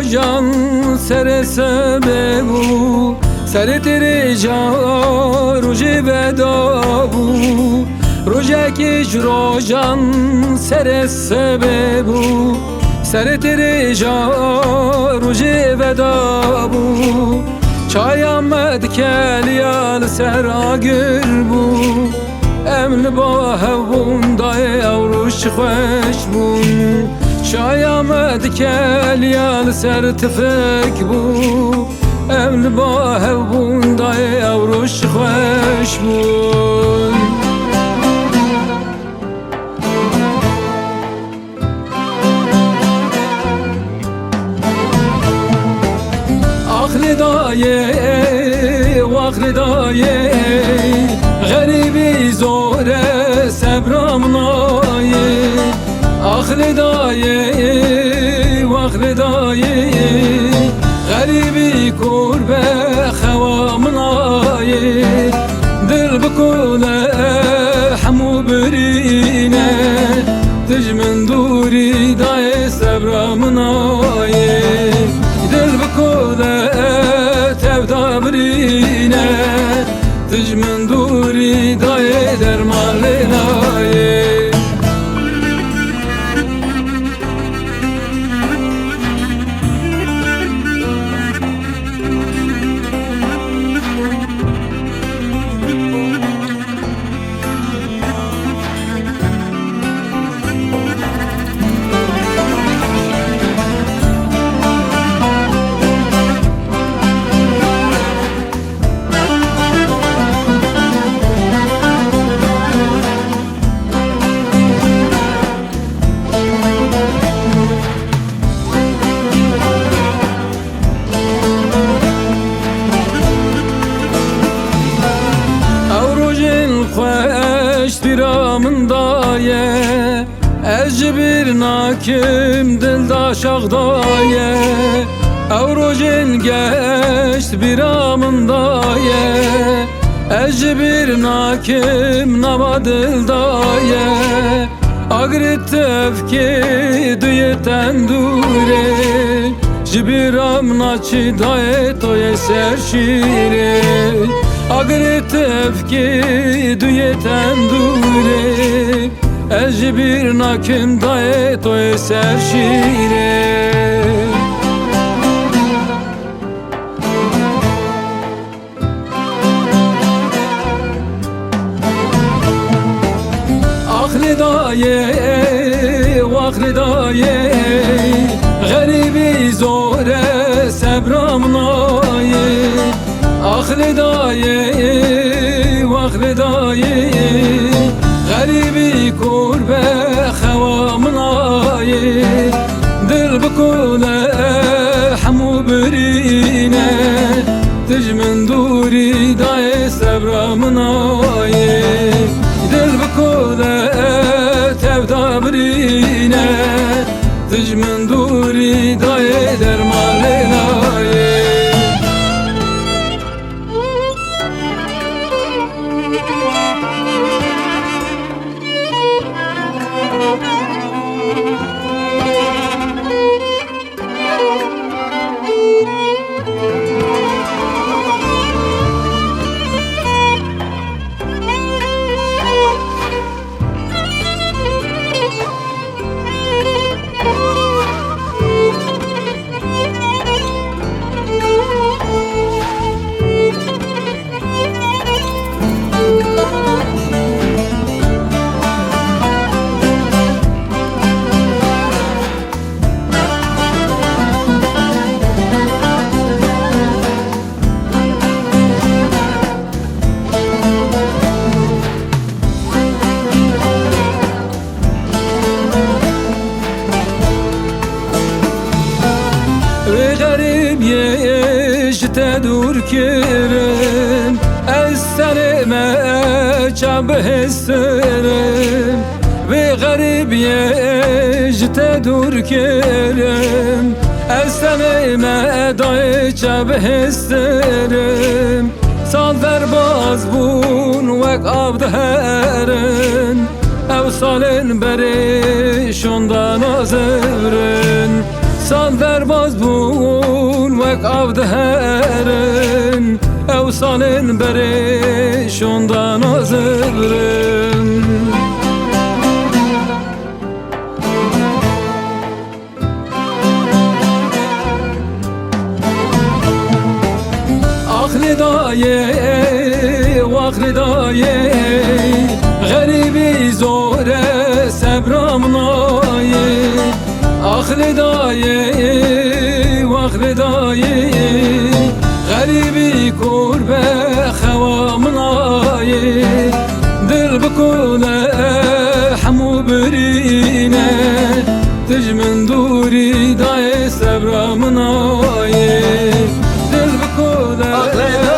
روجان سر سببو سر ترجا روج بدابو روجکش روجان سر سببو سر ترجا روج بدابو چای آمد کلیال سر آگر بو امل با هون دای اوروش خوش بون چای آمد کلیال سر تفک بو امل با هون دای اوروش خوش بون آخر دایه واخر دایه غریبی زوره صبرم نایه آخر دایه واخر دایه غریبی کربه خوام نایه دل بکونه حمو برینه تجمن دوری دای صبرم نایه دل بکونه تبدا برینه تجمن دوری دای درمان لنایه biramın daye bir nakim dildaş ağdaye Avrojin geçt biramın daye bir nakim nama dildaye Agrit tevki duye tendure Jibiram naçi daye toye serşire Agrit tevki duye tendure bir nakim daye toye serşire Ahli daye vakli daye Garibi zore sebram naye Ahli daye vakli daye Garibi kurbe خوام naye Dil bikune hamu birine Tijmin duri daye sebram naye Dil bikune tevda birine Tijmin duri daye derman lenaye غریب یشت دور کرم از سلمه چب هسترم و غریب یشت دور کرم از سلمه دای چب هسترم سال در باز بون وک آب دهرن او سالن بری شوندان آزورن سال در باز بون وک آب دهرن او سالن بری شوندان آزورن آخر دایه واخر دایه غریبی زوره سبرام نایه آخر دایه واخر دایه غریبی کربه خوام نایه دل بکنه حمو برینه تجمن دوری دای سبرام نایه دل بکنه